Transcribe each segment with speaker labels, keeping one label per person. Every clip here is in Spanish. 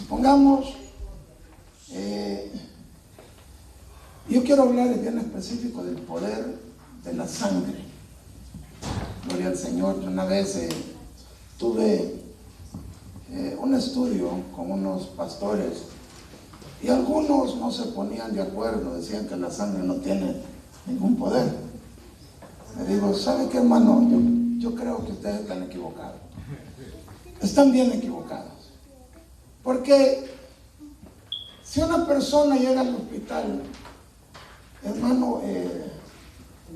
Speaker 1: Supongamos, yo quiero hablar bien específico del poder de la sangre. Gloria al Señor. Una vez tuve un estudio con unos pastores y algunos no se ponían de acuerdo, decían que la sangre no tiene ningún poder. Le digo, ¿sabe qué, hermano? Yo creo que ustedes están equivocados. Están bien equivocados. Porque si una persona llega al hospital, hermano,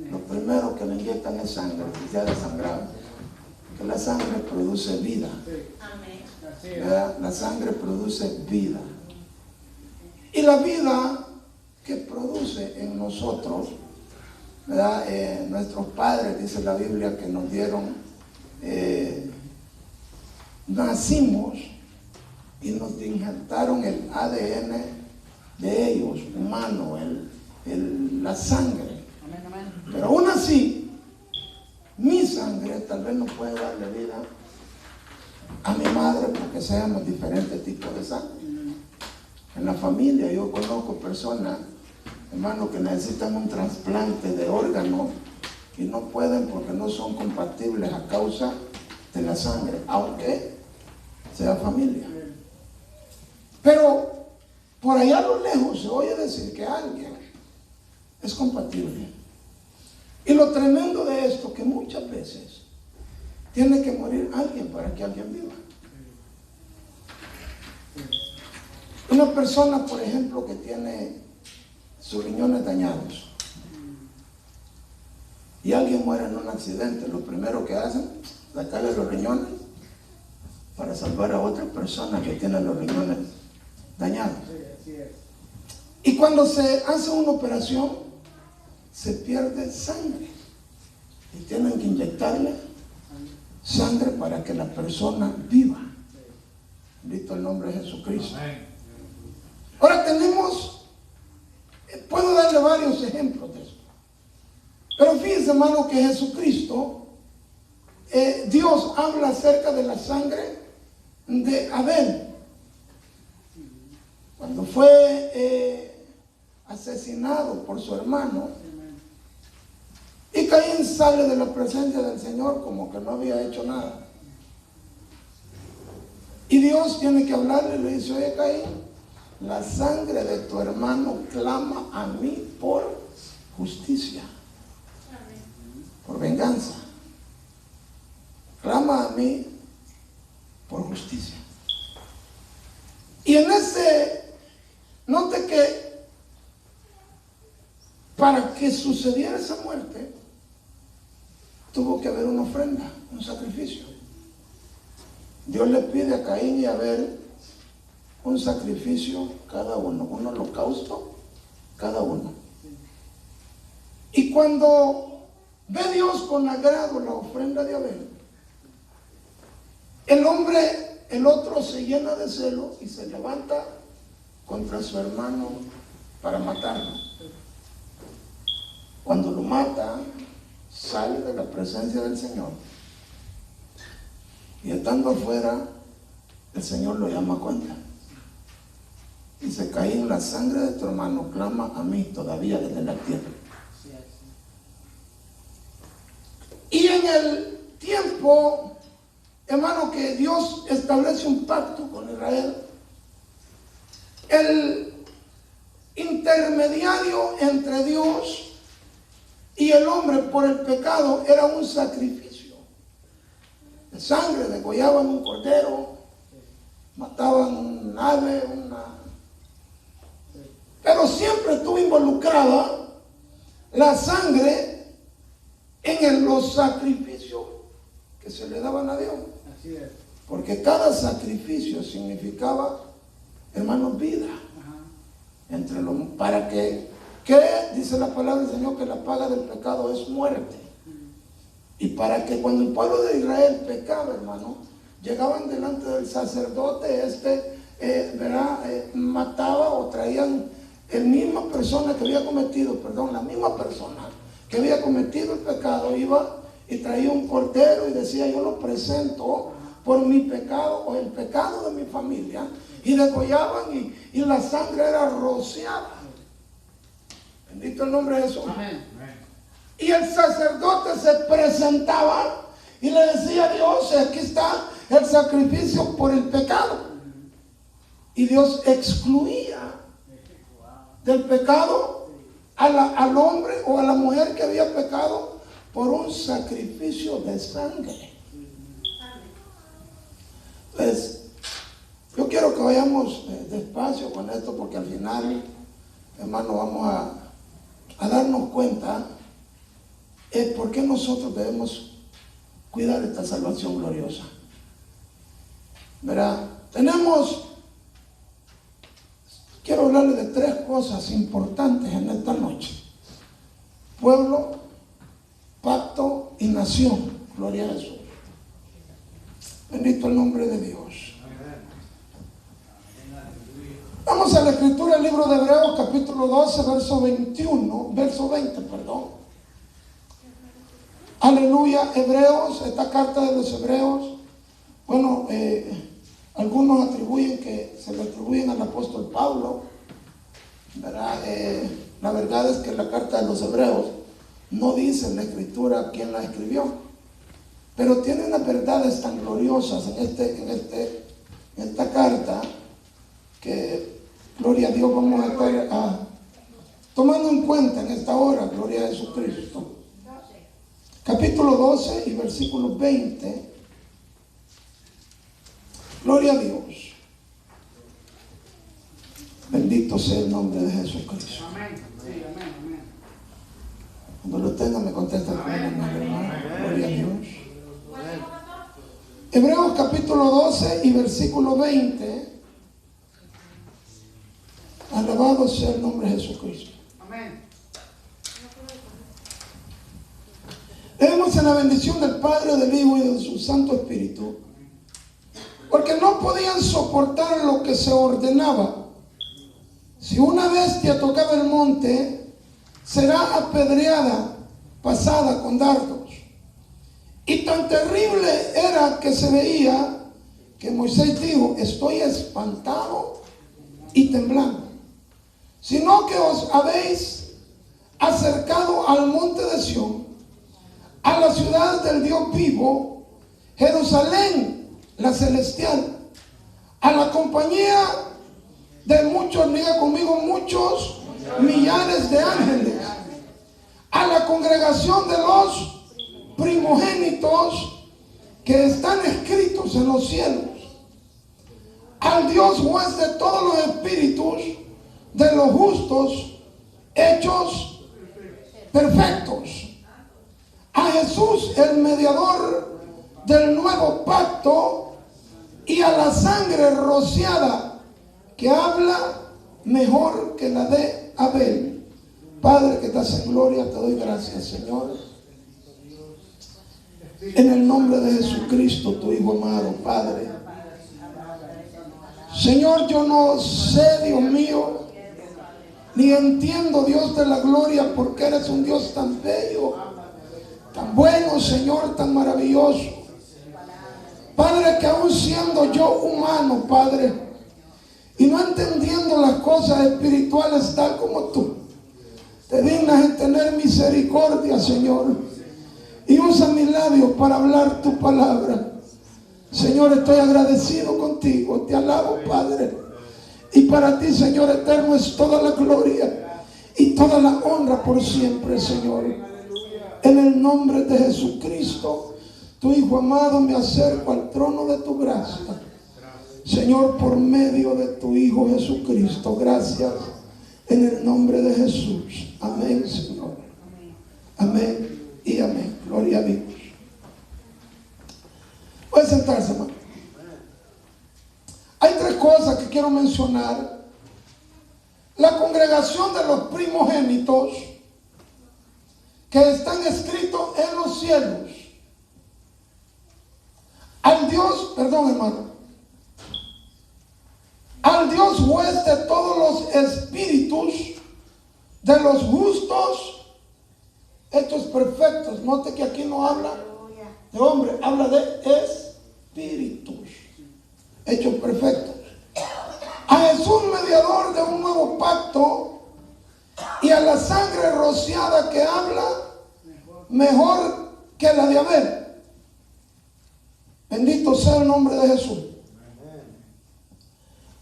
Speaker 1: lo primero que le inyectan es sangre, que ya desangrado. Que la sangre produce vida. ¿Verdad? La sangre produce vida. Y la vida que produce en nosotros, ¿verdad? Nuestros padres, dice la Biblia, que nos dieron, nacimos y nos injertaron el ADN de ellos, humano, la sangre. Pero aún así, mi sangre tal vez no puede darle vida a mi madre porque seamos diferentes tipos de sangre. En la familia yo conozco personas, hermanos, que necesitan un trasplante de órganos y no pueden porque no son compatibles a causa de la sangre, aunque sea familia. Pero por allá a lo lejos se oye decir que alguien es compatible. Y lo tremendo de esto, que muchas veces tiene que morir alguien para que alguien viva. Una persona, por ejemplo, que tiene sus riñones dañados y alguien muere en un accidente, lo primero que hacen es sacarle los riñones para salvar a otra persona que tiene los riñones dañados. Y cuando se hace una operación, se pierde sangre y tienen que inyectarle sangre para que la persona viva. Bendito el nombre de Jesucristo. Ahora tenemos, puedo darle varios ejemplos de esto, pero fíjense, hermano, que Jesucristo, Dios habla acerca de la sangre de Abel. Cuando fue asesinado por su hermano, y Caín sale de la presencia del Señor como que no había hecho nada. Y Dios tiene que hablarle y le dice, oye Caín, la sangre de tu hermano clama a mí por justicia, por venganza. Clama a mí por justicia. Y en note que para que sucediera esa muerte, tuvo que haber una ofrenda, un sacrificio. Dios le pide a Caín y a Abel un sacrificio cada uno, un holocausto cada uno. Y cuando ve Dios con agrado la ofrenda de Abel, el otro se llena de celo y se levanta contra su hermano para matarlo. Cuando lo mata, sale de la presencia del Señor y estando afuera, el Señor lo llama a cuenta. Dice, Caín, la sangre de tu hermano clama a mí todavía desde la tierra. Y en el tiempo, hermano, que Dios establece un pacto con Israel, el intermediario entre Dios y el hombre por el pecado era un sacrificio de sangre. Degollaban un cordero, mataban un ave, pero siempre estuvo involucrada la sangre en los sacrificios que se le daban a Dios.
Speaker 2: Así es.
Speaker 1: Porque cada sacrificio significaba, hermanos, vida. Entre los, para que dice la palabra del Señor, que la paga del pecado es muerte. Y para que cuando el pueblo de Israel pecaba, hermano, llegaban delante del sacerdote, mataba o traían la misma persona que había cometido el pecado, iba y traía un cordero y decía, yo lo presento por mi pecado o el pecado de mi familia, y degollaban y la sangre era rociada. Bendito el nombre de Jesús. Amén. Y el sacerdote se presentaba y le decía a Dios: aquí está el sacrificio por el pecado. Y Dios excluía del pecado al hombre o a la mujer que había pecado por un sacrificio de sangre. Pues yo quiero que vayamos despacio con esto, porque al final, hermano, vamos a darnos cuenta por qué nosotros debemos cuidar esta salvación gloriosa. ¿Verdad? Quiero hablarle de tres cosas importantes en esta noche: pueblo, pacto y nación. Gloria a Jesús. Bendito el nombre de Dios. Vamos a la escritura, el libro de Hebreos, capítulo 12, verso 20, perdón. Aleluya. Hebreos, esta carta de los Hebreos, bueno, algunos atribuyen que se le atribuyen al apóstol Pablo, ¿verdad? La verdad es que la carta de los Hebreos no dice en la escritura quién la escribió, pero tiene unas verdades tan gloriosas en esta carta, que gloria a Dios vamos a estar tomando en cuenta en esta hora. Gloria a Jesucristo. Capítulo 12 y versículo 20. Gloria a Dios. Bendito sea el nombre de Jesucristo.
Speaker 2: Amén. Sí, amén, amén.
Speaker 1: Cuando lo tenga me contesta con amén, hermano. Gloria a Dios. Hebreos capítulo 12 y versículo 20. Alabado sea el nombre de Jesucristo.
Speaker 2: Amén.
Speaker 1: Leemos en la bendición del Padre, del Hijo y de su Santo Espíritu. Porque no podían soportar lo que se ordenaba. Si una bestia tocaba el monte, será apedreada, pasada con dardos. Y tan terrible era que se veía, que Moisés dijo: estoy espantado y temblando. Sino que os habéis acercado al monte de Sión, a la ciudad del Dios vivo, Jerusalén, la celestial, a la compañía de muchos, diga conmigo, muchos millares de ángeles, a la congregación de los primogénitos que están escritos en los cielos, al Dios juez de todos los espíritus de los justos hechos perfectos, a Jesús el mediador del nuevo pacto, y a la sangre rociada que habla mejor que la de Abel. Padre que estás en gloria, te doy gracias, Señor, en el nombre de Jesucristo, tu Hijo amado. Padre, Señor, yo no sé, Dios mío, ni entiendo, Dios de la gloria, porque eres un Dios tan bello, tan bueno, Señor, tan maravilloso. Padre, que aún siendo yo humano, Padre, y no entendiendo las cosas espirituales tal como tú, te dignas en tener misericordia, Señor, y usa mis labios para hablar tu palabra. Señor, estoy agradecido contigo, te alabo, Padre, y para ti, Señor eterno, es toda la gloria y toda la honra por siempre, Señor. En el nombre de Jesucristo, tu Hijo amado, me acerco al trono de tu gracia, Señor, por medio de tu Hijo Jesucristo. Gracias en el nombre de Jesús. Amén, Señor. Amén y amén. Gloria a Dios. Puede sentarse, hermano. Hay tres cosas que quiero mencionar. La congregación de los primogénitos que están escritos en los cielos. Al Dios, perdón, hermano, al Dios juez de todos los espíritus de los justos hechos perfectos. Note que aquí no habla de hombre, habla de espíritus hechos perfectos. A Jesús, mediador de un nuevo pacto, y a la sangre rociada que habla mejor que la de Abel. Bendito sea el nombre de Jesús.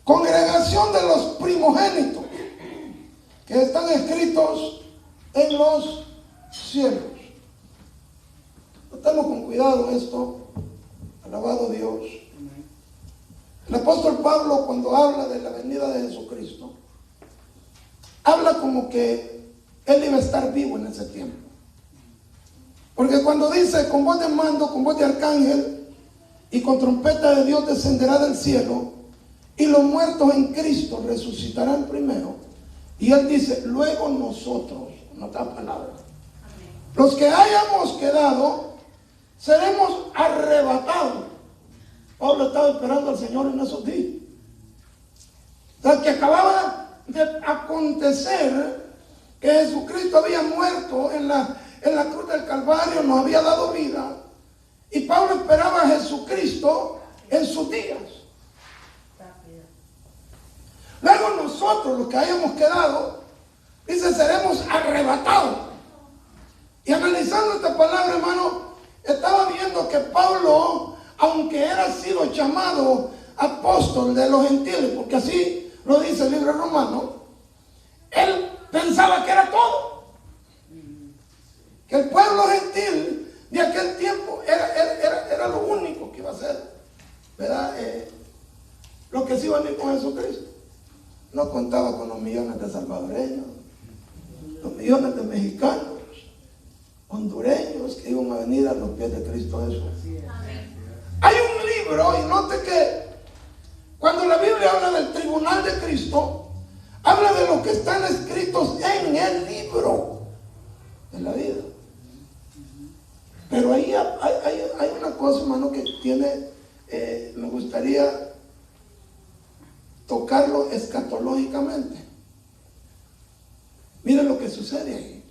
Speaker 1: Congregación de los primogénitos que están escritos en los cielos. Estamos con cuidado en esto. Alabado Dios. El apóstol Pablo, cuando habla de la venida de Jesucristo, habla como que él iba a estar vivo en ese tiempo. Porque cuando dice con voz de mando, con voz de arcángel y con trompeta de Dios descenderá del cielo, y los muertos en Cristo resucitarán primero. Y él dice, luego nosotros, en otras palabras, los que hayamos quedado, seremos arrebatados. Pablo estaba esperando al Señor en esos días. O sea, que acababa de acontecer que Jesucristo había muerto en la cruz del Calvario, nos había dado vida. Y Pablo esperaba a Jesucristo en sus días. Luego nosotros, los que hayamos quedado, dice, seremos arrebatados. Y analizando esta palabra, hermano, estaba viendo que Pablo, aunque era sido llamado apóstol de los gentiles, porque así lo dice el libro romano, él pensaba que era todo. Que el pueblo gentil de aquel tiempo era lo único que iba a ser, ¿verdad? Lo que se iba a venir con Jesucristo. No contaba con los millones de salvadoreños, los millones de mexicanos, hondureños que iban a venir a los pies de Cristo Jesús. Hay un libro, y note que cuando la Biblia habla del tribunal de Cristo, habla de lo que están escritos en el libro de la vida. Pero ahí hay una cosa, hermano, que tiene, me gustaría tocarlo escatológicamente. Miren lo que sucede ahí.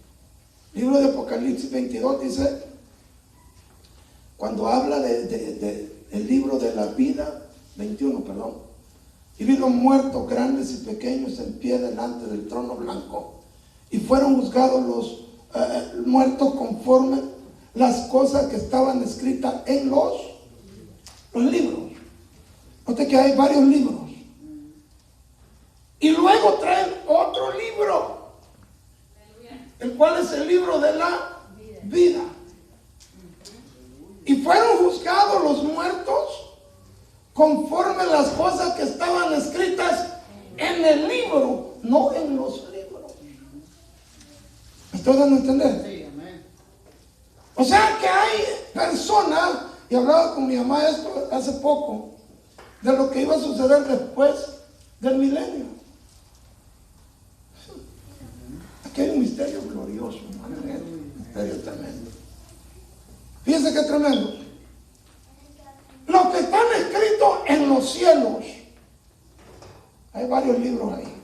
Speaker 1: Libro de Apocalipsis 22 dice, cuando habla el libro de la vida, 21, perdón, y vi los muertos grandes y pequeños en pie delante del trono blanco, y fueron juzgados los muertos conforme las cosas que estaban escritas en los libros. Note que hay varios libros. Y luego traen otro libro, el cual es el libro de la vida. Y fueron juzgados los muertos conforme las cosas que estaban escritas en el libro, no en los libros. ¿Me estoy dando a entender? Sí, amén. O sea que hay personas, y hablaba con mi mamá esto hace poco, de lo que iba a suceder después del milenio. Aquí hay un misterio glorioso, hermano, un misterio tremendo. Fíjense qué tremendo. Lo que están escritos en los cielos, hay varios libros ahí.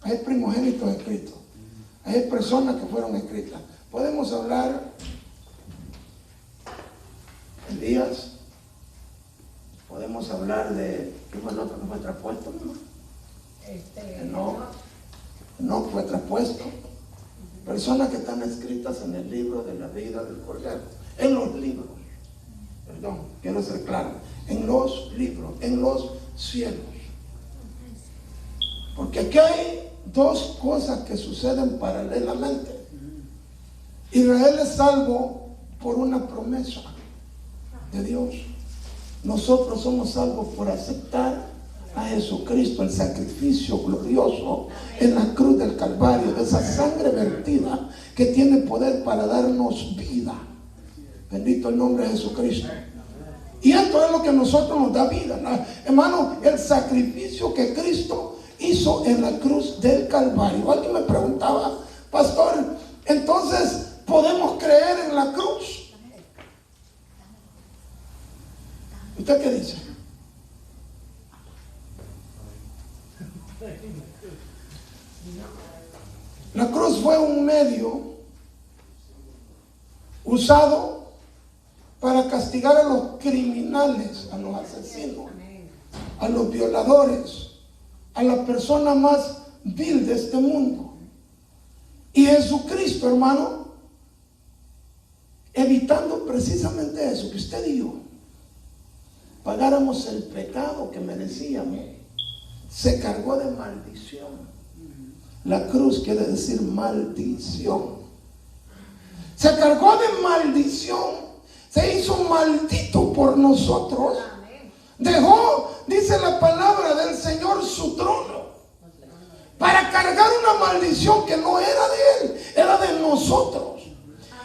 Speaker 1: Hay primogénitos escritos. Hay personas que fueron escritas. Podemos hablar de Elías. Podemos hablar de, ¿qué fue el otro que fue traspuesto? No fue traspuesto. Personas que están escritas en el libro de la vida del Cordero. En los libros. Perdón, quiero ser claro. En los libros, en los cielos. Porque aquí hay dos cosas que suceden paralelamente. Israel es salvo por una promesa de Dios. Nosotros somos salvos por aceptar a Jesucristo, el sacrificio glorioso en la cruz del Calvario, de esa sangre vertida que tiene poder para darnos vida. Bendito el nombre de Jesucristo. Y esto es lo que a nosotros nos da vida, ¿no? Hermano, el sacrificio que Cristo hizo en la cruz del Calvario. Alguien me preguntaba, pastor, entonces ¿podemos creer en la cruz? ¿Usted qué dice? La cruz fue un medio usado para castigar a los criminales, a los asesinos, a los violadores, a la persona más vil de este mundo. Y Jesucristo, hermano, evitando precisamente eso, que usted y yo pagáramos el pecado que merecíamos, se cargó de maldición. La cruz quiere decir maldición. Se cargó de maldición. Se hizo maldito por nosotros. Dejó, dice la palabra del Señor, su trono para cargar una maldición que no era de Él, era de nosotros.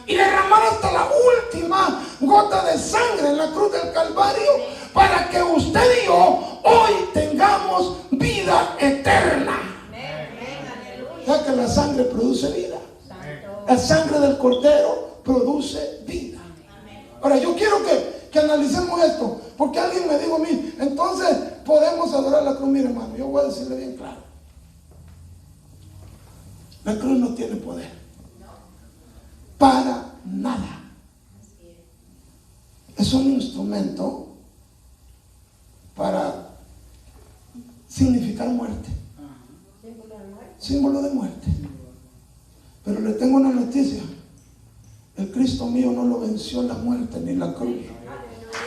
Speaker 1: Y derramar hasta la última gota de sangre en la cruz del Calvario para que usted y yo hoy tengamos vida eterna. Ya que la sangre produce vida. La sangre del Cordero produce vida. Ahora yo quiero que analicemos esto, porque alguien me dijo a mí, entonces podemos adorar la cruz. Mire, hermano, yo voy a decirle bien claro, la cruz no tiene poder para nada. Es un instrumento para significar muerte, símbolo de muerte. Pero le tengo una noticia: el Cristo mío no lo venció la muerte ni la cruz.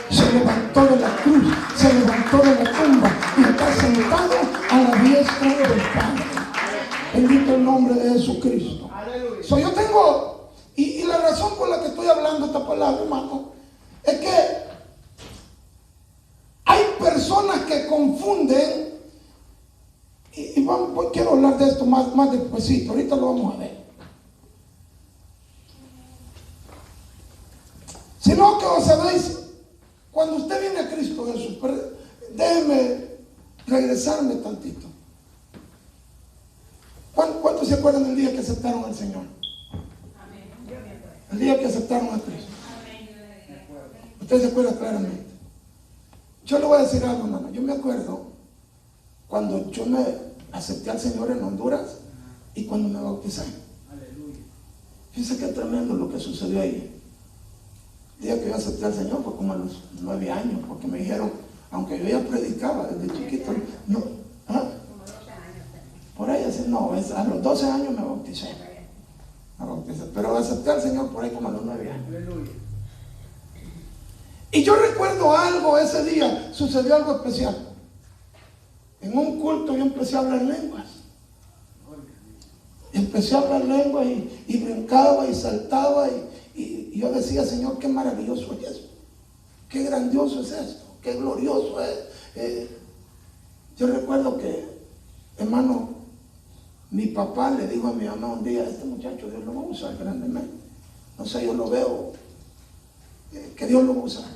Speaker 1: Se levantó de la cruz, se levantó de la tumba y está sentado a la diestra del Padre. Bendito el nombre de Jesucristo. So, yo tengo, y la razón por la que estoy hablando esta palabra, hermano, es que hay personas que confunden, y quiero hablar de esto más despuesito, ahorita lo vamos a ver. Sino que, ¿sabéis? Cuando usted viene a Cristo Jesús, déjeme regresarme tantito. ¿Cuántos se acuerdan del día que aceptaron al Señor? El día que aceptaron a Cristo. Usted se acuerda claramente. Yo le voy a decir algo, hermano. Yo me acuerdo cuando yo me acepté al Señor en Honduras y cuando me bauticé. Fíjense qué tremendo lo que sucedió ahí. El día que yo acepté al Señor fue como a los 9 años, porque me dijeron, aunque yo ya predicaba desde chiquito, no, por ahí así, no, a los 12 años me bauticé, pero acepté al Señor por ahí como a los 9 años. Y yo recuerdo algo, ese día sucedió algo especial. En un culto yo empecé a hablar lenguas. Empecé a hablar lenguas y brincaba y saltaba y yo decía, Señor, qué maravilloso es eso, qué grandioso es esto, qué glorioso es. Yo recuerdo que, hermano, mi papá le dijo a mi mamá un día, este muchacho Dios lo va a usar grandemente. No sé, yo lo veo, que Dios lo va a usar.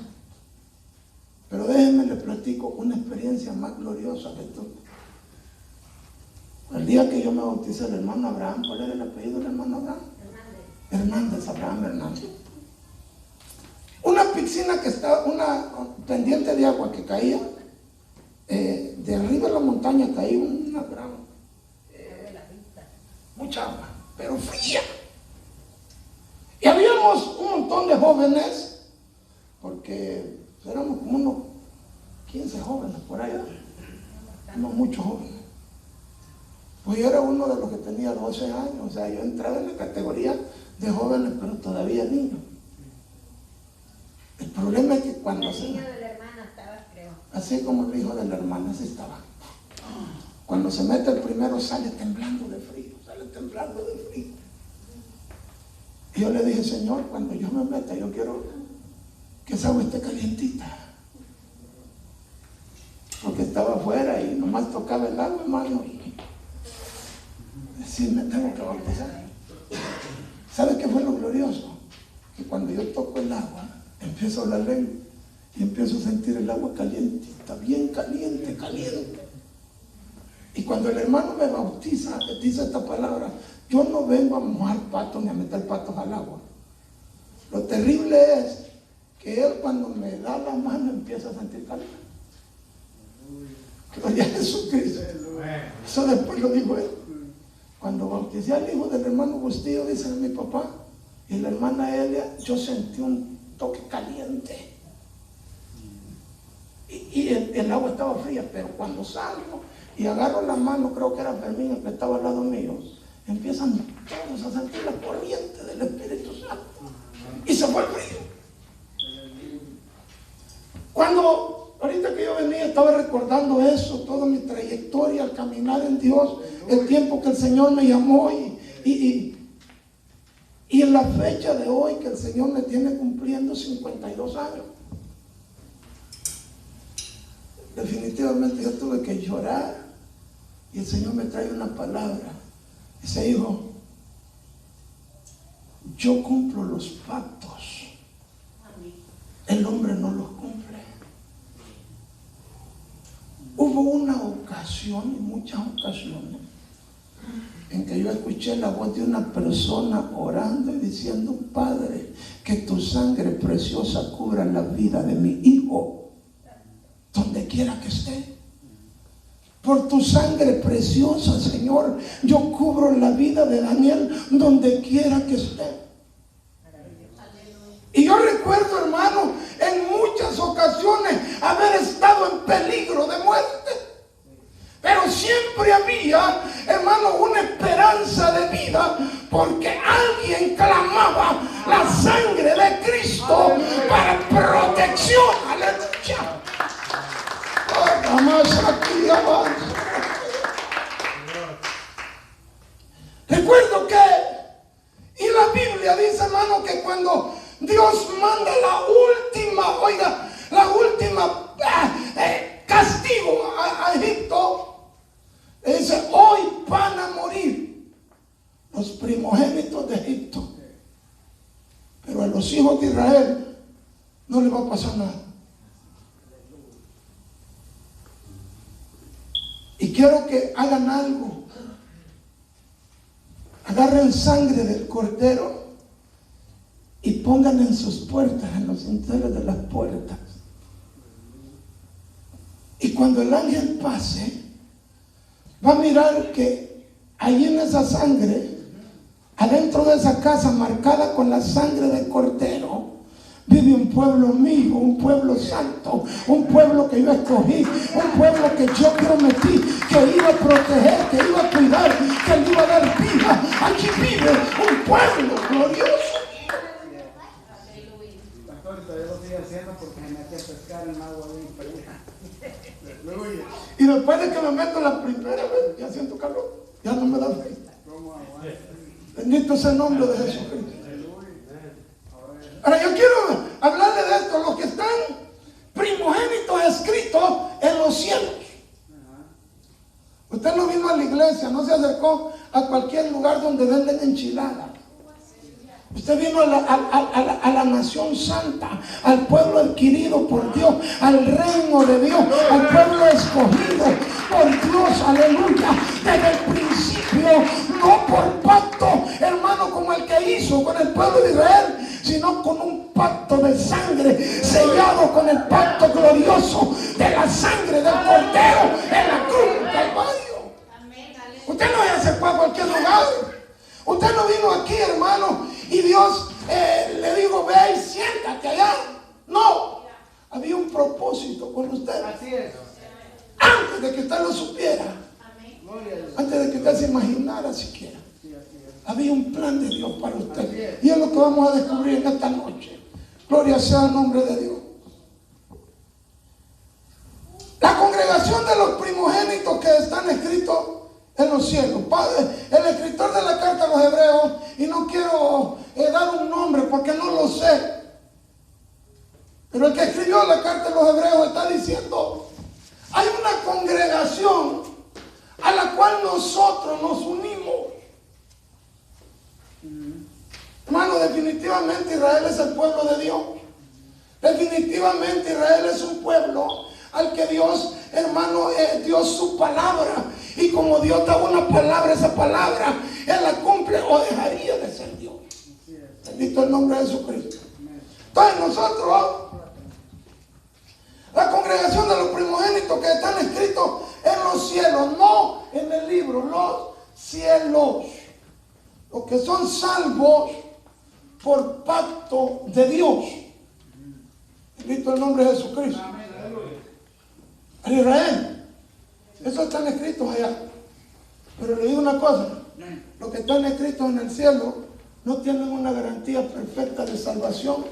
Speaker 1: Pero déjenme le platico una experiencia más gloriosa que tú. El día que yo me bauticé, el hermano Abraham, ¿cuál era el apellido del hermano Abraham? Hernández, Abraham Hernández. Una piscina que estaba, una pendiente de agua que caía, de arriba de la montaña caía una gran, mucha agua, pero fría. Y habíamos un montón de jóvenes, porque éramos como unos 15 jóvenes por allá, no muchos jóvenes. Pues yo era uno de los que tenía 12 años, o sea, yo entraba en la categoría de jóvenes, pero todavía niños. El problema es que cuando
Speaker 2: el niño de la hermana estaba, creo.
Speaker 1: Así como el hijo de la hermana, así estaba. Cuando se mete el primero sale temblando de frío, Y yo le dije, Señor, cuando yo me meta, yo quiero que esa agua esté calientita. Porque estaba afuera y nomás tocaba el agua, hermano, y decir, me tengo que bautizar. ¿Sabe qué fue lo glorioso? Que cuando yo toco el agua, empiezo a hablar lengua y empiezo a sentir el agua calientita, bien caliente. Y cuando el hermano me bautiza, dice esta palabra, yo no vengo a mojar patos ni a meter patos al agua. Lo terrible es que él, cuando me da la mano, empieza a sentir calor. Gloria a Jesucristo. Eso después lo dijo él. Cuando bauticé al hijo del hermano Bustillo, dice mi papá, y la hermana Elia, yo sentí un toque caliente. Y el agua estaba fría, pero cuando salgo y agarro la mano, creo que era Fermín el que estaba al lado mío, empiezan todos a sentir la corriente del Espíritu Santo. Y se fue el frío. Cuando, ahorita que yo venía, estaba recordando eso, toda mi trayectoria al caminar en Dios, el tiempo que el Señor me llamó y en la fecha de hoy que el Señor me tiene cumpliendo 52 años. Definitivamente yo tuve que llorar y el Señor me trae una palabra. Dice: hijo, yo cumplo los pactos, el hombre no los cumple. Hubo una ocasión y muchas ocasiones en que yo escuché la voz de una persona orando y diciendo: Padre, que tu sangre preciosa cubra la vida de mi hijo, donde quiera que esté. Por tu sangre preciosa, Señor, yo cubro la vida de Daniel donde quiera que esté. Y yo recuerdo, hermano, en muchas ocasiones haber estado en peligro de muerte. Pero siempre había, hermano, una esperanza de vida, porque alguien clamaba la sangre de Cristo para protección. Aleluya. Más aquí avanza. Recuerdo que, y la Biblia dice, hermano, que cuando Dios manda la última castigo a Egipto, dice: hoy van a morir los primogénitos de Egipto, pero a los hijos de Israel no les va a pasar nada. Y quiero que hagan algo. Agarren sangre del cordero y pongan en sus puertas, en los dinteles de las puertas. Y cuando el ángel pase, va a mirar que ahí en esa sangre, adentro de esa casa marcada con la sangre del cordero, vive un pueblo mío, un pueblo santo, un pueblo que yo escogí, un pueblo que yo prometí que iba a proteger, que iba a cuidar, que le iba a dar vida. Aquí vive un pueblo glorioso.
Speaker 3: Pastor, todavía lo estoy haciendo porque me metí a pescar en agua bien fría.
Speaker 1: Y después de que me meto la primera vez, ya siento calor, ya no me da frío. Bendito sea el nombre de Jesucristo. Ahora yo quiero hablarle de esto, los que están primogénitos escritos en los cielos. Usted no vino a la iglesia, no se acercó a cualquier lugar donde venden enchiladas. Usted vino a la nación santa, al pueblo adquirido por Dios, al reino de Dios, al pueblo escogido por Dios, aleluya, desde el principio, no por pacto, hermano, como el que hizo con el pueblo de Israel, sino con un pacto de sangre, sellado con el pacto glorioso de la sangre del Cordero en la cruz del Calvario. Usted no se acercó a cualquier lugar. Usted no vino aquí, hermano, y Dios le dijo: ve y siéntate allá. No, había un propósito con usted.
Speaker 3: Así es.
Speaker 1: Antes de que usted lo supiera, antes de que usted se imaginara siquiera, había un plan de Dios para usted. Y es lo que vamos a descubrir en esta noche. Gloria sea el nombre de Dios. La congregación de los primogénitos que están escritos en los cielos. Padre, el escritor de la carta a los hebreos, y no quiero dar un nombre porque no lo sé, pero el que escribió la carta a los hebreos está diciendo: hay una congregación a la cual nosotros nos unimos. Hermano, definitivamente Israel es el pueblo de Dios. Definitivamente Israel es un pueblo al que Dios, hermano, dio su palabra. Y como Dios da una palabra, esa palabra Él la cumple o dejaría de ser Dios. Bendito el nombre de Jesucristo. Entonces nosotros, la congregación de los primogénitos que están escritos en los cielos, no en el libro, los cielos, los que son salvos por pacto de Dios, Bendito el nombre de Jesucristo. A Israel. Eso están escritos allá. Pero le digo una cosa. Los que están escritos en el cielo no tienen una garantía perfecta de salvación,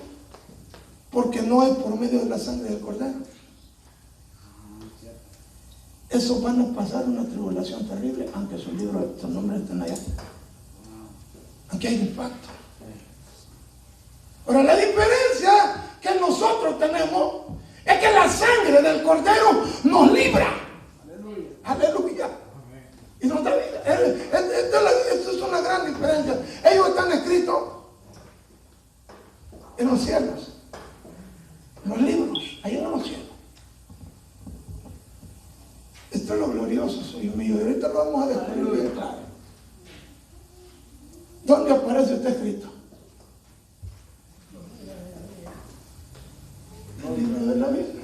Speaker 1: porque no es por medio de la sangre del Cordero. Esos van a pasar una tribulación terrible, aunque sus nombres estén allá. Aquí hay impacto. Ahora, la diferencia que nosotros tenemos es que la sangre del Cordero nos libra. Aleluya. Y nos da vida. Esto es una gran diferencia. Ellos están escritos en los cielos, en los libros, ahí en los cielos. Esto es lo glorioso, suyo mío. Y ahorita lo vamos a descubrir bien claro. ¿Dónde aparece este escrito? El libro de la Biblia.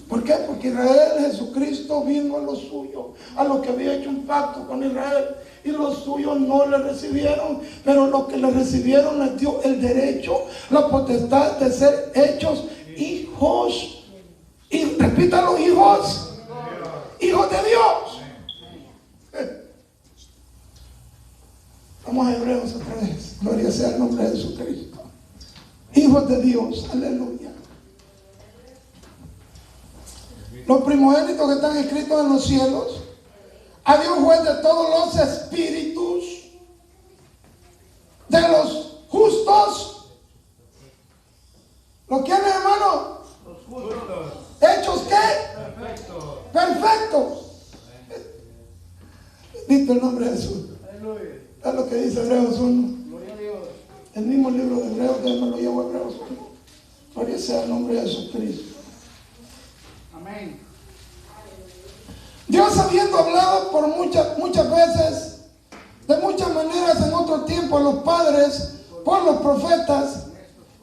Speaker 1: ¿Por qué? Porque Israel, Jesucristo vino a los suyos, a los que había hecho un pacto con Israel, y los suyos no le recibieron, pero los que le recibieron les dio el derecho, la potestad de ser hechos hijos. Y repítalo, hijos de Dios. Vamos a Hebreos otra vez. Gloria sea el nombre de Jesucristo. Hijos de Dios, aleluya. Los primogénitos que están escritos en los cielos, a Dios juez de todos los espíritus, de los justos. ¿Lo quieren, hermano?
Speaker 3: Los justos.
Speaker 1: ¿Hechos qué? Perfectos. Bendito el nombre de Jesús.
Speaker 3: Aleluya.
Speaker 1: Es lo que dice Hebreos 1.
Speaker 3: Gloria a Dios.
Speaker 1: El mismo libro de Hebreos, déjame lo llevo a Hebreos 1. Gloria sea el nombre de Jesucristo.
Speaker 3: Amén.
Speaker 1: Dios, habiendo hablado por muchas veces, de muchas maneras en otro tiempo a los padres, por los profetas,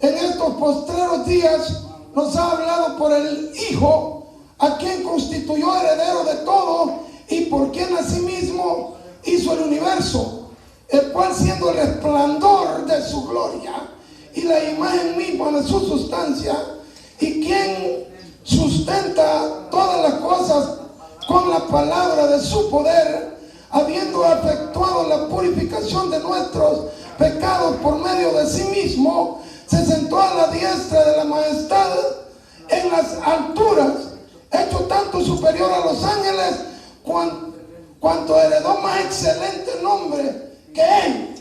Speaker 1: en estos postreros días nos ha hablado por el Hijo, a quien constituyó heredero de todo y por quien asimismo hizo el universo, el cual siendo el resplandor de su gloria y la imagen misma de su sustancia, y quien sustenta todas las cosas con la palabra de su poder, habiendo efectuado la purificación de nuestros pecados por medio de sí mismo, se sentó a la diestra de la majestad en las alturas, hecho tanto superior a los ángeles, cuanto heredó más excelente nombre que ellos.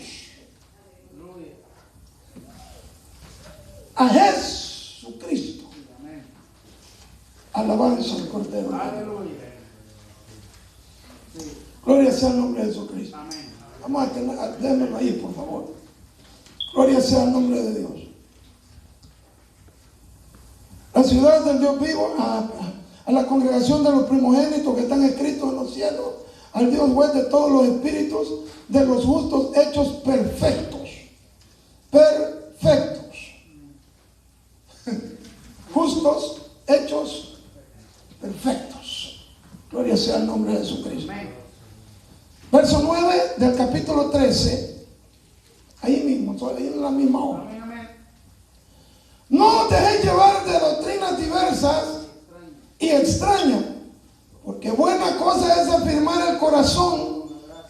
Speaker 1: A Jesucristo. Alabanza al Cordero.
Speaker 3: Aleluya.
Speaker 1: Gloria sea el nombre de Jesucristo.
Speaker 3: Amén.
Speaker 1: Vamos a tener, déjenmelo ahí, por favor. Gloria sea el nombre de Dios. La ciudad del Dios vivo, a la congregación de los primogénitos que están escritos en los cielos, al Dios juez de todos los espíritus, de los justos hechos perfectos. Perfectos. Justos hechos perfectos. Gloria sea el nombre de Jesucristo. Verso 9 del capítulo 13. Ahí mismo, ahí en la misma hora. No os dejéis llevar de doctrinas diversas y extrañas, porque buena cosa es afirmar el corazón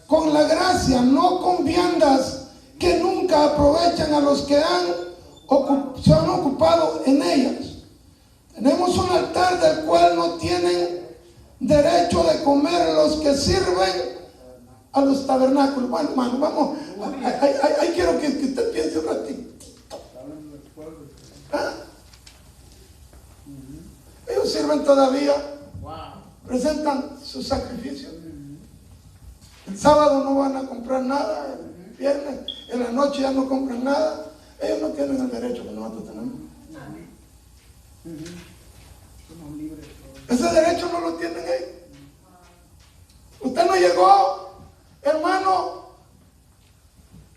Speaker 1: con la gracia, no con viandas que nunca aprovechan a los que se han ocupado en ellas. Tenemos un altar del cual no tienen derecho de comer los que sirven a los tabernáculos. Bueno, hermano, vamos, ahí quiero que usted piense un ratito. ¿Ah? Ellos sirven todavía, presentan su sacrificio. El sábado no van a comprar nada, el viernes, en la noche ya no compran nada. Ellos no tienen el derecho que nosotros tenemos. Ese derecho no lo tienen ellos. Usted no llegó, hermano,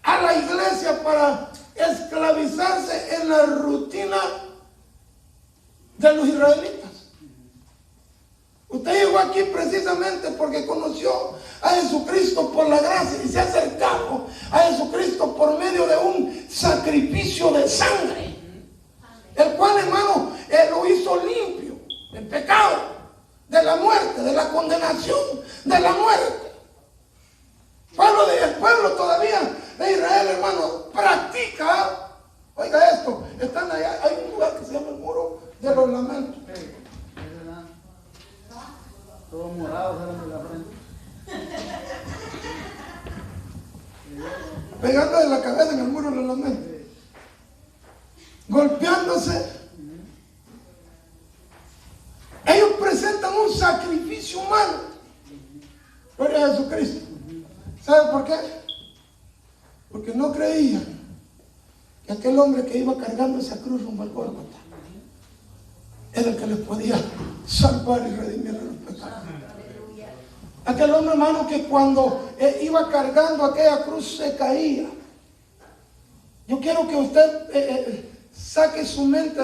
Speaker 1: a la iglesia para esclavizarse en la rutina de los israelitas. Usted llegó aquí precisamente porque conoció a Jesucristo por la gracia y se ha acercado a Jesucristo por medio de un sacrificio de sangre. cual, hermano, Él lo hizo limpio del pecado, de la muerte, de la condenación, de la muerte. El pueblo todavía de Israel, hermano, practica, oiga esto, están allá, hay un lugar que se llama el muro de los lamentos.
Speaker 3: Sí, es verdad. Todos morados eran de la frente.
Speaker 1: Pegando de la cabeza en el muro de los lamentos. Golpeándose. Ellos presentan un sacrificio humano. Gloria a Jesucristo. ¿Sabe por qué? Porque no creían que aquel hombre que iba cargando esa cruz rumbo al Gólgota era el que les podía salvar y redimir de los pecados. Aquel hombre, hermano, que cuando iba cargando aquella cruz se caía. Yo quiero que usted saque su mente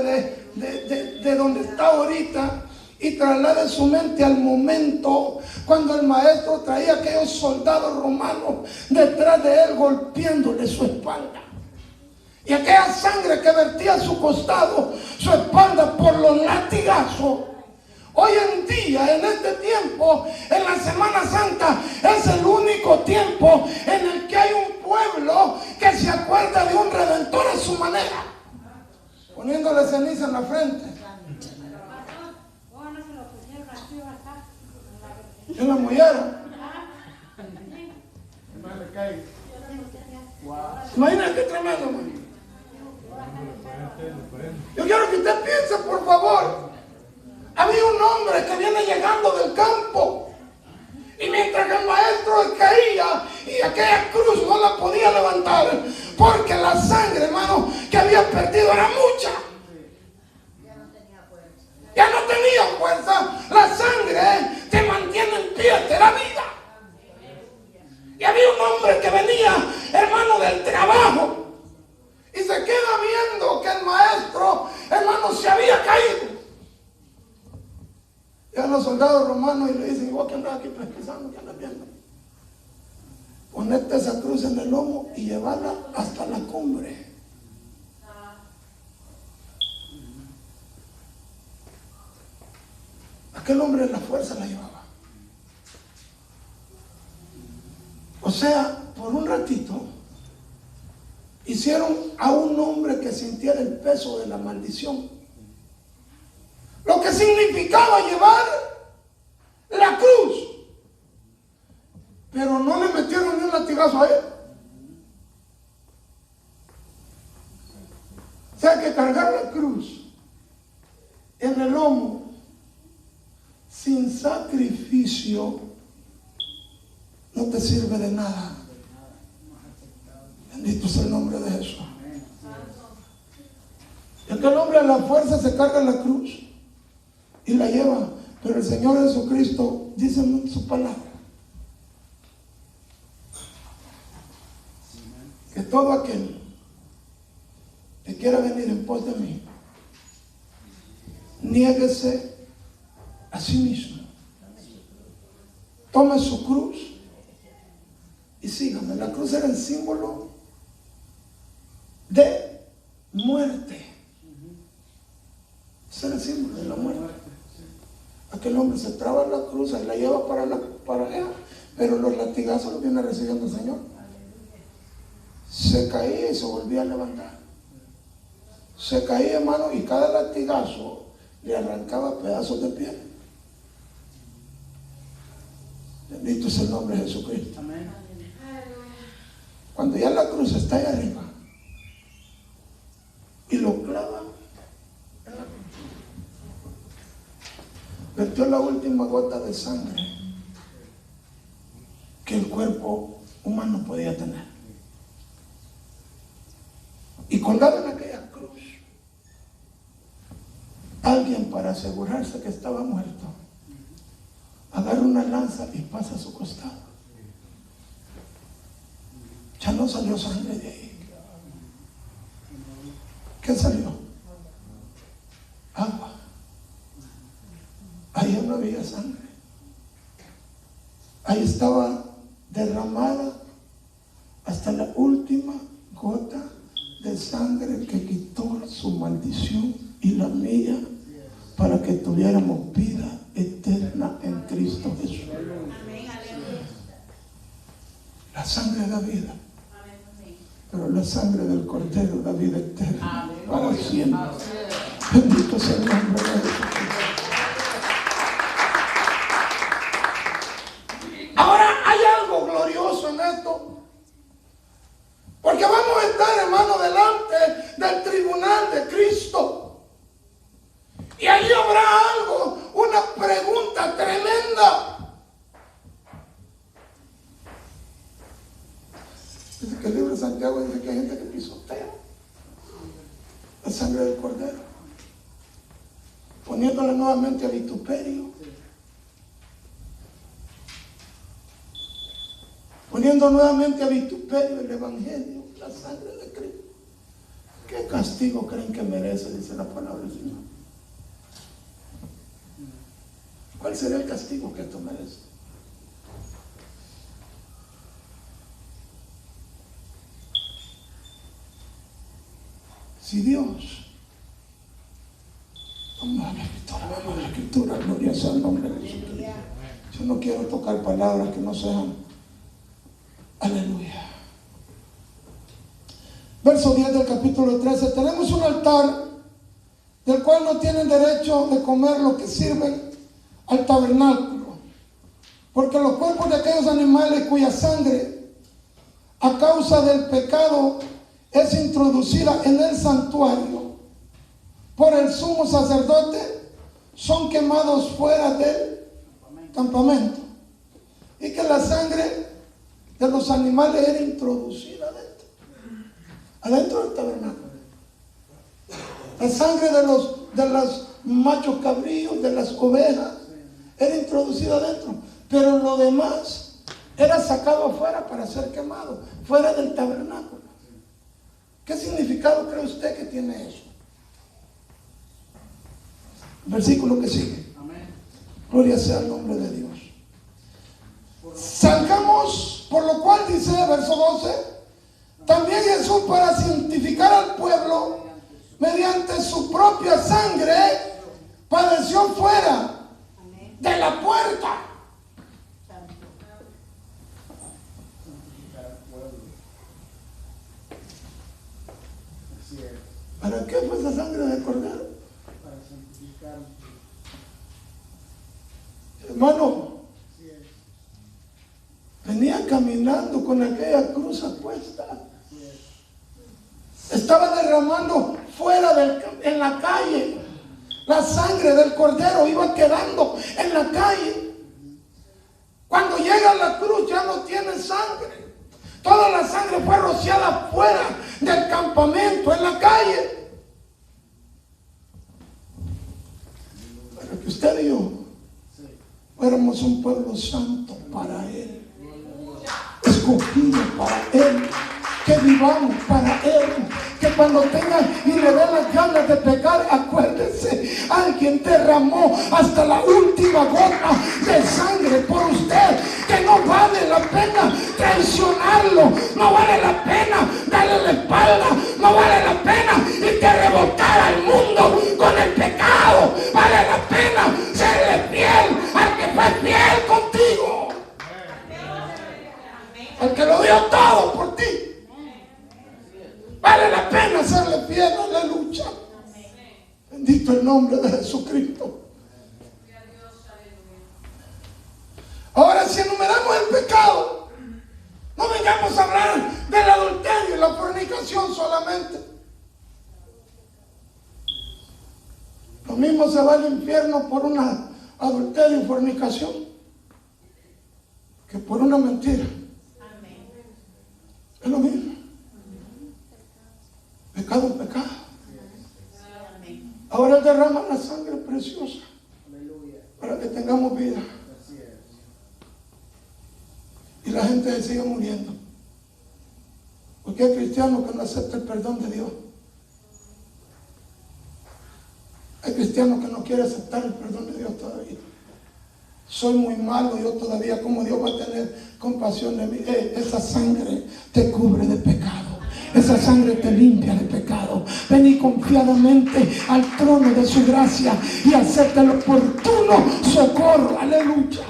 Speaker 1: de donde está ahorita y traslade su mente al momento cuando el maestro traía aquellos soldados romanos detrás de él golpeándole su espalda. Y aquella sangre que vertía a su costado, su espalda por los latigazos. Hoy en día, en este tiempo, en la Semana Santa, es el único tiempo en el que hay un pueblo que se acuerda de un Redentor a su manera, poniéndole ceniza en la frente. ¿En la mollera? Imagínate qué tremendo, man. Yo quiero que usted piense, por favor. Había un hombre que viene llegando del campo y mientras que el maestro caía y aquella cruz no la podía levantar porque la sangre, hermano, que había perdido era mucha. Ya no tenía fuerza. La sangre te mantiene en pie, te da vida. Y había un hombre que venía, hermano, del trabajo y se queda viendo que el maestro, hermano, se había caído. Y a los soldados romanos y le dicen: vos que andas aquí pesquisando, que andas viendo, ponete esa cruz en el lomo y llevarla hasta la cumbre. Aquel hombre la fuerza la llevaba. O sea, por un ratito hicieron a un hombre que sintiera el peso de la maldición. Lo que significaba llevar la cruz. Pero no le metieron ni un latigazo a él. O sea que cargar la cruz en el lomo sin sacrificio no te sirve de nada. Bendito sea el nombre de Jesús. Y aquel hombre a la fuerza se carga la cruz y la lleva. Pero el Señor Jesucristo dice en su palabra que todo aquel que quiera venir en pos de mí, niéguese a sí mismo, tome su cruz y sígame. La cruz era el símbolo de muerte. Ese era el símbolo de la muerte. Aquel hombre se traba la cruz y la lleva para allá, pero los latigazos los viene recibiendo el Señor. Se caía y se volvía a levantar. Se caía, hermano, y cada latigazo le arrancaba pedazos de piel. Bendito es el nombre de Jesucristo.
Speaker 3: Amén.
Speaker 1: Cuando ya la cruz está ahí arriba y lo clava en la cruz, vertió la última gota de sangre que el cuerpo humano podía tener. Y colgado en aquella cruz, alguien, para asegurarse que estaba muerto, agarra una lanza y pasa a su costado. Ya no salió sangre de ahí. ¿Qué salió? Agua. Ahí no había sangre. Ahí estaba derramada hasta la última gota de sangre que quitó su maldición y la mía, para que tuviéramos vida eterna en Cristo Jesús. La sangre da vida, pero la sangre del Cordero da vida eterna para siempre. Bendito sea el nombre de Jesús. Ahora hay algo glorioso en esto, porque vamos a estar, hermano, delante del tribunal de Cristo, y ahí habrá algo, una pregunta tremenda. Dice que el libro de Santiago dice que hay gente que pisotea la sangre del Cordero, poniéndola nuevamente a vituperio, poniendo nuevamente a vituperio el Evangelio, la sangre de Cristo. ¿Qué castigo creen que merece? Dice la palabra del Señor. ¿Cuál sería el castigo que esto merece? Si Dios, vamos a la escritura, gloria sea el nombre de Jesús. Yo no quiero tocar palabras que no sean, aleluya. Verso 10 del capítulo 13. Tenemos un altar del cual no tienen derecho de comer lo que sirven al tabernáculo, porque los cuerpos de aquellos animales cuya sangre a causa del pecado es introducida en el santuario por el sumo sacerdote, son quemados fuera del campamento, y que la sangre de los animales era introducida adentro del tabernáculo. La sangre de los machos cabríos, de las ovejas, era introducida adentro, pero lo demás era sacado afuera para ser quemado, fuera del tabernáculo. ¿Qué significado cree usted que tiene eso? Versículo que sigue. Gloria sea el nombre de Dios. Salgamos, por lo cual dice, verso 12, también Jesús, para santificar al pueblo mediante su propia sangre, padeció fuera de la puerta. ¿Para qué fue esa sangre de cordero?
Speaker 3: Para santificar.
Speaker 1: Hermano, venía caminando con aquella cruz apuesta. Estaba derramando fuera en la calle. La sangre del cordero iba quedando en la calle. Cuando llega a la cruz ya no tiene sangre. Toda la sangre fue rociada fuera del campamento, en la calle. Para que usted y yo fuéramos un pueblo santo para Él, escogido para Él, que vivamos para Él, que cuando tengan y le den las ganas de pecar, acuérdese, alguien derramó hasta la última gota de sangre por usted, que no vale la pena traicionarlo, no vale la pena darle la espalda, no vale la pena y que rebotar al mundo con el pecado, vale la pena serle fiel al que fue fiel contigo, al que lo dio todo por ti. Vale la pena serle fiel a la lucha. Bendito el nombre de Jesucristo. Ahora, si enumeramos el pecado, no vengamos a hablar del adulterio y la fornicación solamente. Lo mismo se va al infierno por una adulterio y fornicación que por una mentira. Es lo mismo. Pecado es pecado. Ahora Él derrama la sangre preciosa para que tengamos vida. Y la gente se sigue muriendo. Porque hay cristianos que no aceptan el perdón de Dios. Hay cristianos que no quieren aceptar el perdón de Dios todavía. Soy muy malo, yo todavía, ¿cómo Dios va a tener compasión de mí? Esa sangre te cubre de pecado. Esa sangre te limpia de pecado. Vení confiadamente al trono de su gracia y acepta el oportuno socorro. Aleluya.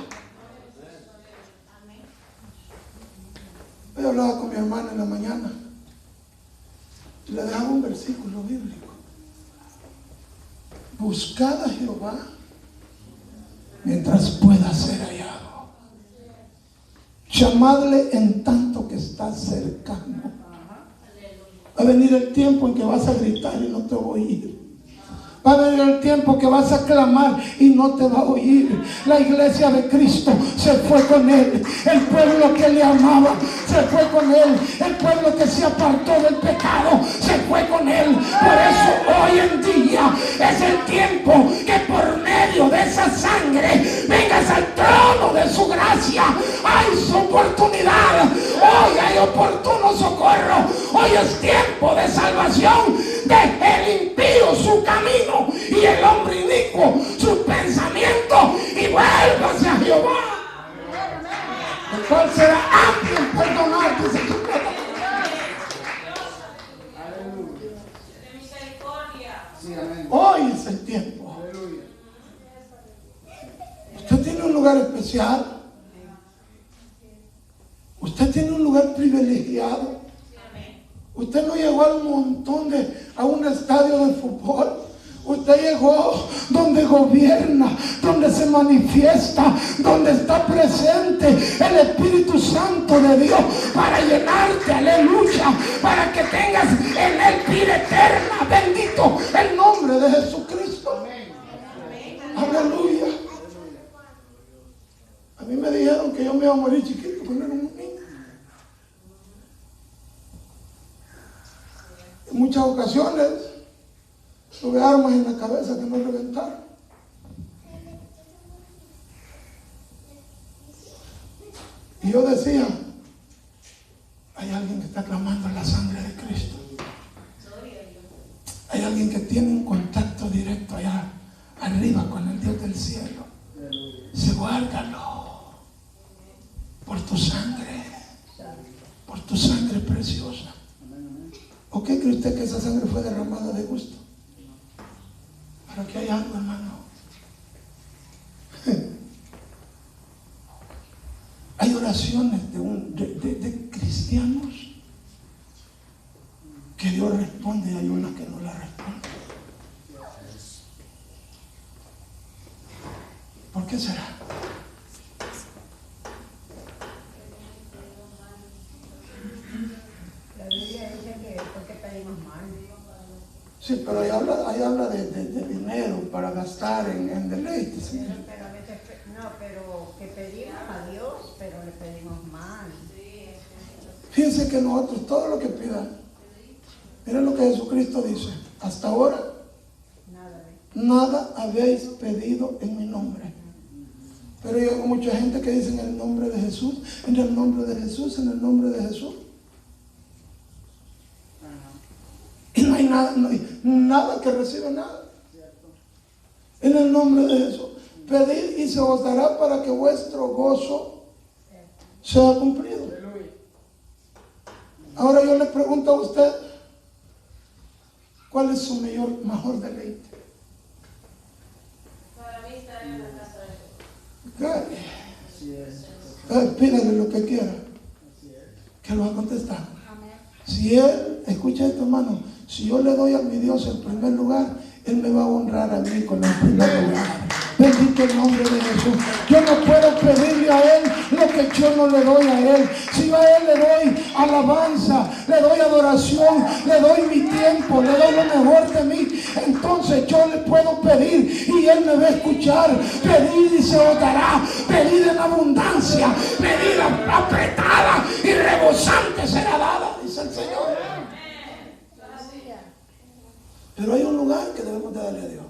Speaker 1: Hoy hablaba con mi hermana en la mañana y le dejaba un versículo bíblico. Buscad a Jehová mientras pueda ser hallado. Llamadle en tanto que está cercano. Va a venir el tiempo en que vas a gritar y no te voy a oír. Va a venir el tiempo que vas a clamar y no te va a oír. La iglesia de Cristo se fue con Él. El pueblo que le amaba se fue con Él. El pueblo que se apartó del pecado se fue con Él. Por eso hoy en día es el tiempo que por medio de esa sangre vengas al trono de su gracia. Hay su oportunidad. Hoy hay oportuno socorro. Hoy es tiempo de salvación. Deje el impío su camino y el hombre inicuo su pensamiento y vuélvase a Jehová, el cual será amplio en perdonar, dice su palabra. Hoy es el tiempo. Usted tiene un lugar especial. Usted tiene un lugar privilegiado. Usted no llegó a un estadio de fútbol. Usted llegó donde gobierna, donde se manifiesta, donde está presente el Espíritu Santo de Dios para llenarte, aleluya, para que tengas en él vida eterna. Bendito el nombre de Jesucristo. Aleluya. A mí me dijeron que yo me iba a morir chiquito cuando era un niño. En muchas ocasiones tuve armas en la cabeza que no reventaron. Y yo decía, hay alguien que está clamando la sangre de Cristo. Hay alguien que tiene un contacto directo allá arriba con el Dios del cielo. Se guárdalo por tu sangre preciosa. ¿O qué cree usted que esa sangre fue derramada de gusto? Pero aquí hay algo, hermano. Hay oraciones de cristianos que Dios responde y hay una que no la responde. ¿Por qué será?
Speaker 2: La Biblia dice que es porque pedimos mal.
Speaker 1: Sí, pero ahí habla de dinero para gastar en deleites. ¿Sí?
Speaker 2: Pero a veces, no, pero que pedimos a Dios, pero le pedimos mal.
Speaker 1: Fíjense que nosotros todo lo que pidan, miren lo que Jesucristo dice: hasta ahora nada habéis pedido en mi nombre. Pero yo oigo mucha gente que dice en el nombre de Jesús, en el nombre de Jesús, en el nombre de Jesús. Y no hay nada que reciba nada. En el nombre de Jesús. Pedid y se os dará para que vuestro gozo sea cumplido. Ahora yo le pregunto a usted, ¿cuál es su mejor deleite?
Speaker 4: Para mí estar en la casa de Dios.
Speaker 1: Pídale lo que quiera, que lo va a contestar. Si él, escucha esto, hermano, si yo le doy a mi Dios el primer lugar, Él me va a honrar a mí con el primer lugar. Bendito el nombre de Jesús. Yo no puedo pedirle a Él lo que yo no le doy a Él. Si yo a Él le doy alabanza, le doy adoración, le doy mi tiempo, le doy lo mejor de mí, entonces yo le puedo pedir y Él me va a escuchar. Pedir y se os dará. Pedir en abundancia, pedir apretada y rebosante será dada, dice el Señor. Pero hay un lugar que debemos de darle a Dios.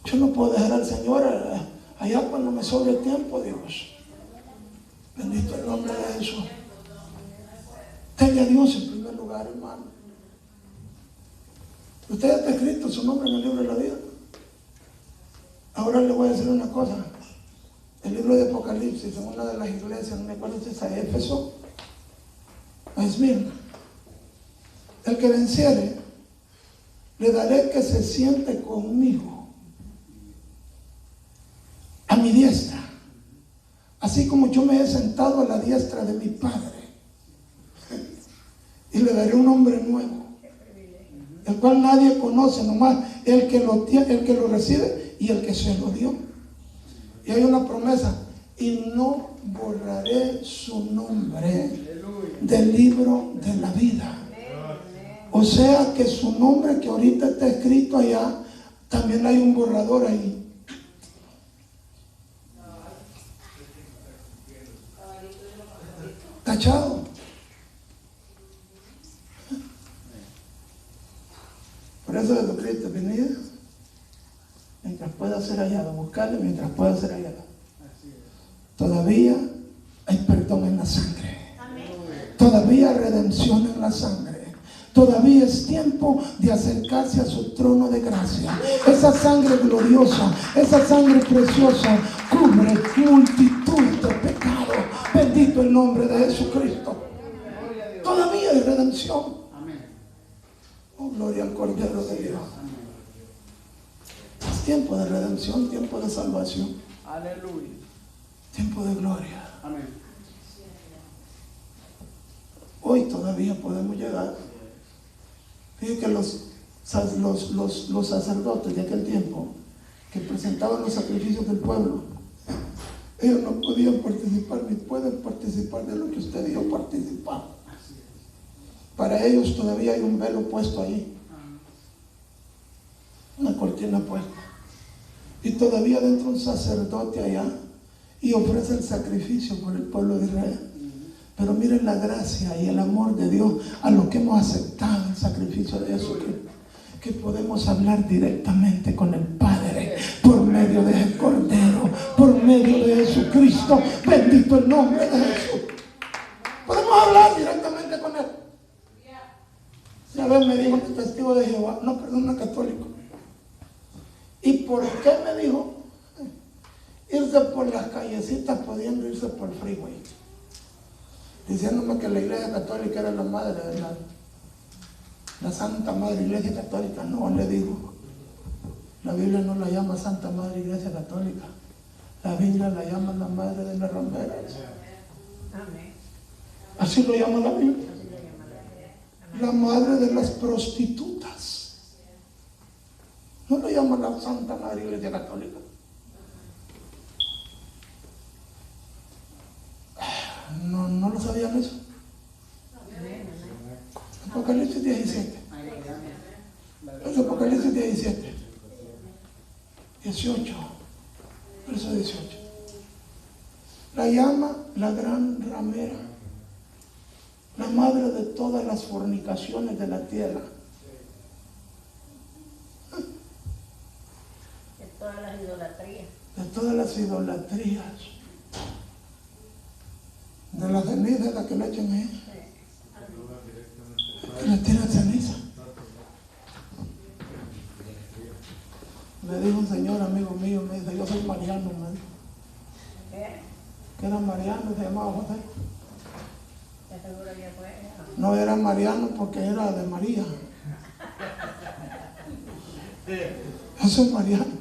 Speaker 1: Yo no puedo dejar al Señor allá cuando me sobre el tiempo, Dios. Bendito el nombre de Jesús. Tenga a Dios en primer lugar, hermano. Usted ya está escrito su nombre en el libro de la vida. Ahora le voy a decir una cosa. El libro de Apocalipsis, en una de las iglesias, no me acuerdo si es a Éfeso, a Esmirna: el que venciere, le daré que se siente conmigo a mi diestra, así como yo me he sentado a la diestra de mi Padre. Y le daré un nombre nuevo, el cual nadie conoce, nomás el que lo recibe y el que se lo dio. Y hay una promesa: y no borraré su nombre del libro de la vida. O sea que su nombre que ahorita está escrito allá, también hay un borrador ahí. Tachado. Por eso Jesucristo venía mientras pueda ser hallado, buscarle mientras pueda ser hallado. Todavía hay perdón en la sangre. Todavía hay redención en la sangre. Todavía es tiempo de acercarse a su trono de gracia. Esa sangre gloriosa, esa sangre preciosa cubre multitud de pecados. Bendito el nombre de Jesucristo. Todavía hay redención. Oh, gloria al Cordero de Dios. Es tiempo de redención, tiempo de salvación.
Speaker 3: Aleluya.
Speaker 1: Tiempo de gloria.
Speaker 3: Amén.
Speaker 1: Hoy todavía podemos llegar. Fíjense que los sacerdotes de aquel tiempo, que presentaban los sacrificios del pueblo, ellos no podían participar ni pueden participar de lo que usted y yo participamos. Para ellos todavía hay un velo puesto ahí, una cortina puesta, y todavía dentro un sacerdote allá y ofrece el sacrificio por el pueblo de Israel. Pero miren la gracia y el amor de Dios a lo que hemos aceptado el sacrificio de Jesucristo, que podemos hablar directamente con el Padre por medio del Cordero, por medio de Jesucristo. Bendito el nombre de Jesús. Podemos hablar directamente con Él. Una vez me dijo un testigo de Jehová, no, perdón, un católico: ¿y por qué me dijo irse por las callecitas pudiendo irse por el freeway? Diciéndome que la Iglesia Católica era la madre de la Santa Madre Iglesia Católica. No, le digo, la Biblia no la llama Santa Madre Iglesia Católica, la Biblia la llama la Madre de las Rameras. Así lo llama la Biblia, la madre de las prostitutas. No lo llama la Santa Madre Iglesia Católica. No lo sabían eso. Apocalipsis 17. Es Apocalipsis 17. 18. Verso 18. La llama la gran ramera, la madre de todas las fornicaciones de la tierra.
Speaker 2: De todas las idolatrías.
Speaker 1: De todas las idolatrías. De la ceniza, la que le echan ahí. Que le tiran ceniza. Me dijo un señor amigo mío, me dice: yo soy Mariano, me dijo. Que era Mariano, se llamaba José. No era Mariano porque era de María. Yo soy Mariano.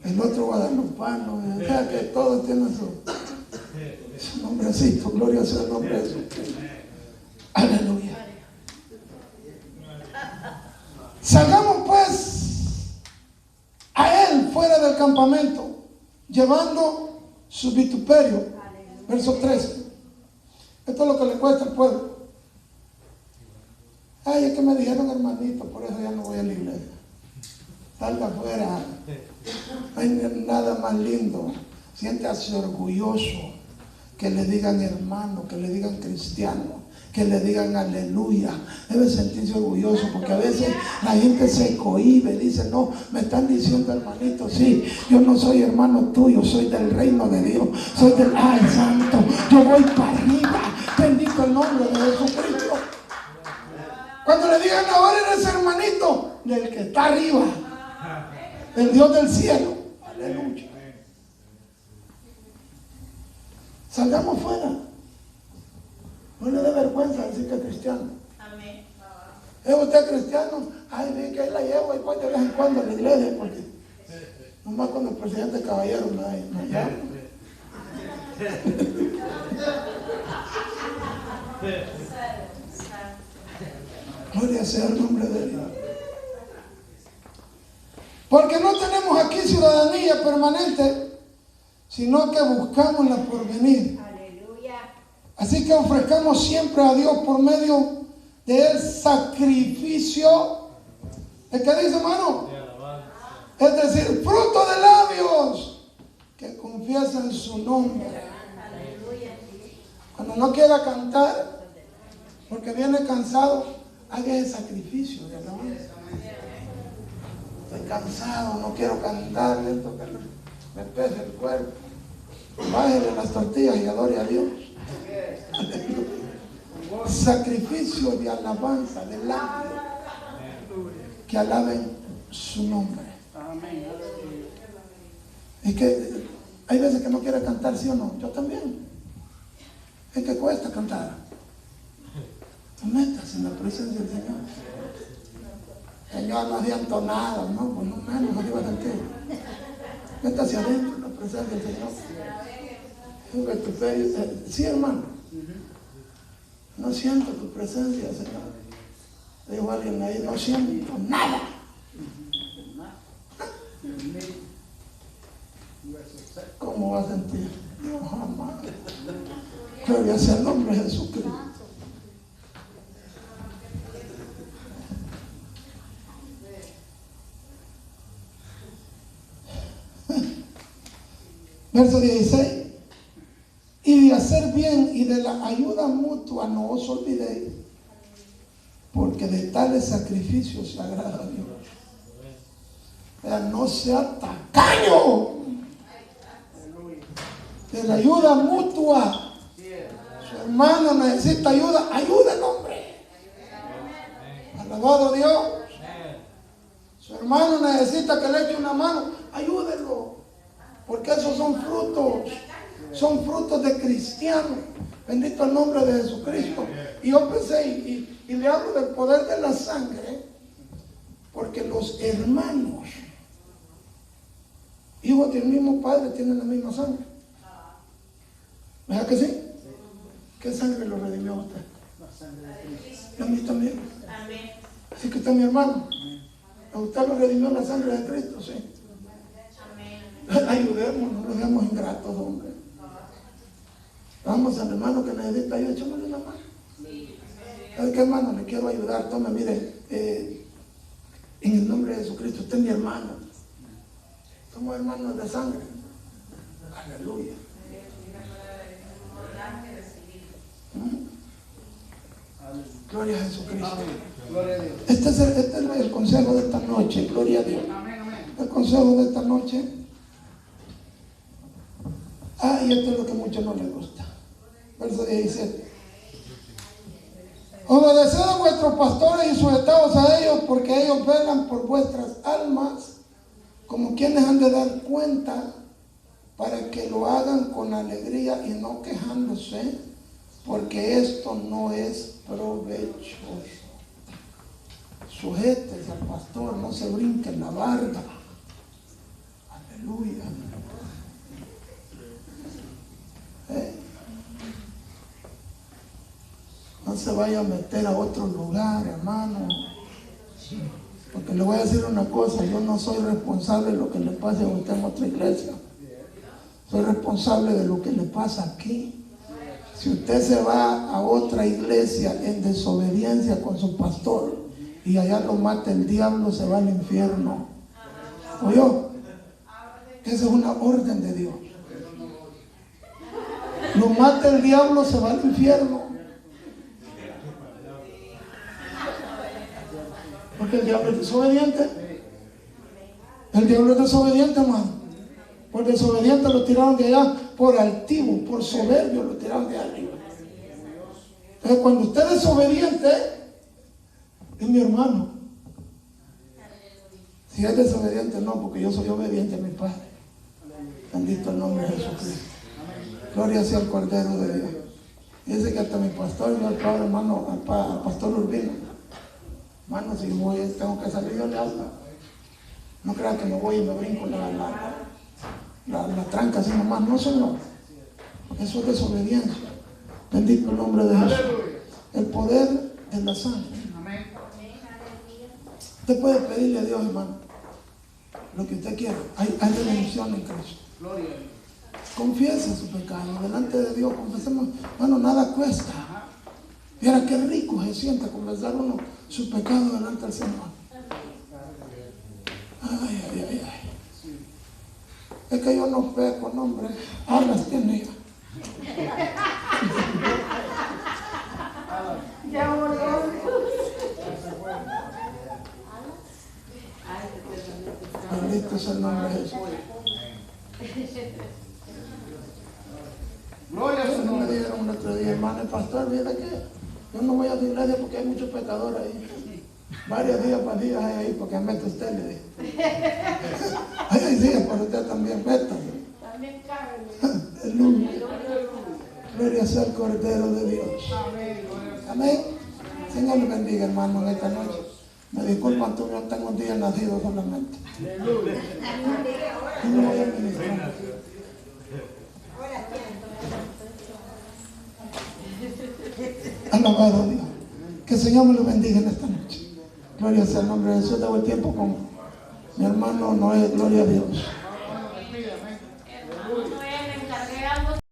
Speaker 1: El otro guadalupano. O sea que todos tienen su nombrecito. Gloria sea el nombre de Jesucristo. Aleluya. Salgamos pues a él fuera del campamento, llevando su vituperio. Verso 13. Esto es lo que le cuesta al pueblo. Ay, es que me dijeron hermanito, por eso ya no voy a la iglesia. Salga afuera. No hay nada más lindo. Siéntase orgulloso. Que le digan hermano, que le digan cristiano, que le digan aleluya. Debe sentirse orgulloso, porque a veces la gente se cohíbe, dice: no, me están diciendo hermanito. Sí, yo no soy hermano tuyo, soy del reino de Dios, soy del santo, yo voy para arriba. Bendito el nombre de Jesucristo. Cuando le digan: ahora eres hermanito del que está arriba, del Dios del cielo. Aleluya. Salgamos fuera. No le dé vergüenza decir que es cristiano.
Speaker 2: Amén.
Speaker 1: ¿Es usted cristiano? Ay, bien que ahí la llevo y voy de vez en cuando a la iglesia, porque nomás cuando el presidente caballero me llama. Gloria sea el nombre de Dios. Porque no tenemos aquí ciudadanía permanente, sino que buscamos la porvenir.
Speaker 2: Aleluya.
Speaker 1: Así que ofrezcamos siempre a Dios por medio del sacrificio. ¿El qué dice, hermano? Es decir, fruto de labios que confiesan su nombre.
Speaker 2: Aleluya.
Speaker 1: Cuando no quiera cantar, porque viene cansado, haga el sacrificio de alabanza. Estoy cansado, no quiero cantar, lento que me pese el cuerpo. Bájele las tortillas y adore a Dios. Sacrificio de alabanza, de labios que alaben su nombre. Es que hay veces que no quiere cantar, ¿sí o no? Yo también. Es que cuesta cantar. Te metas en la presencia del Señor. Señor, no siento nada, no, pues no menos, arriba del que. Métase adentro en la presencia del Señor. Sí, hermano. No siento tu presencia, Señor. Dijo alguien ahí, no siento nada. ¿Cómo va a sentir? No, jamás. Gloria sea el nombre de Jesucristo. Verso 16. Y de hacer bien y de la ayuda mutua no os olvidéis, porque de tales sacrificios se agrada a Dios. No sea tacaño. De la ayuda mutua. Su hermano necesita ayuda, ayúdele, hombre. Alabado Dios. Su hermano necesita que le eche una mano, ayúdelo. Porque esos son frutos de cristianos. Bendito el nombre de Jesucristo. Y yo pensé, y le hablo del poder de la sangre, porque los hermanos, hijos del mismo Padre, tienen la misma sangre. ¿Verdad que sí? ¿Qué sangre lo redimió a usted?
Speaker 3: La sangre de Cristo.
Speaker 1: Y a mí también.
Speaker 2: Amén.
Speaker 1: Así que está mi hermano. A usted lo redimió la sangre de Cristo, sí. Ayudémonos, no nos demos ingratos, hombre. Vamos al hermano que necesita ayuda, echémosle una mano. ¿Sabe qué, hermano? Le quiero ayudar. Tome, mire, en el nombre de Jesucristo, usted es mi hermano. Somos hermanos de sangre. Aleluya. Gloria a Jesucristo.
Speaker 3: Gloria a Dios.
Speaker 1: Este es el consejo de esta noche. Gloria a Dios.
Speaker 3: Amén, amén.
Speaker 1: El consejo de esta noche. Y esto es lo que a muchos no les gusta. Verso 17. Obedeced a vuestros pastores y sujetaos a ellos, porque ellos velan por vuestras almas, como quienes han de dar cuenta, para que lo hagan con alegría y no quejándose, porque esto no es provechoso. Sujétese al pastor, no se brinque en la barda. Aleluya. No se vaya a meter a otro lugar, hermano. Porque le voy a decir una cosa, yo no soy responsable de lo que le pase a usted en otra iglesia. Soy responsable de lo que le pasa aquí. Si usted se va a otra iglesia en desobediencia con su pastor y allá lo mata el diablo, se va al infierno. ¿Oyó? Esa es una orden de Dios. Lo mata el diablo, se va al infierno. Porque el diablo es desobediente. El diablo es desobediente, hermano. Por desobediente lo tiraron de allá, por altivo, por soberbio lo tiraron de arriba. Entonces cuando usted es desobediente, es mi hermano. Si es desobediente, no, porque yo soy obediente a mi Padre. Bendito el nombre de Jesucristo. Gloria sea al Cordero de Dios. Dice que hasta mi pastor, yo al padre, hermano, al pastor Urbino, hermano, si voy, tengo que salir, yo le hablo. No crean que me voy y me brinco la tranca así nomás. No, Señor. Eso es desobediencia. Bendito el nombre de Jesús. El poder de la sangre. Usted puede pedirle a Dios, hermano, lo que usted quiera. Hay redención en Cristo. Confiese su pecado delante de Dios. Confesemos. Bueno, nada cuesta. Mira qué rico se siente confesar uno su pecado delante del Señor. Ay, ay, ay, ay. Es que yo no peco, no, hombre. Ahora las tiene ya. Bendito es el nombre de Jesús.
Speaker 3: Gloria a su
Speaker 1: Me
Speaker 3: nombre.
Speaker 1: dijeron el otro día, hermano, el pastor, mira que yo no voy a tu iglesia porque hay muchos pecadores ahí. Varios días para días hay ahí porque mete usted, le dije. Hay días para usted también, métase.
Speaker 2: También cabe.
Speaker 1: Aleluya. Gloria sea el Cordero de Dios. Amén. Señor le bendiga, hermano, en esta noche. Me disculpan, tú, yo tengo un día nacido solamente. Y no voy a ministrar. Alabado a Dios. Que el Señor me lo bendiga en esta noche. Gloria sea el nombre de Jesús. Debo el tiempo con mi hermano Noé. Gloria a Dios.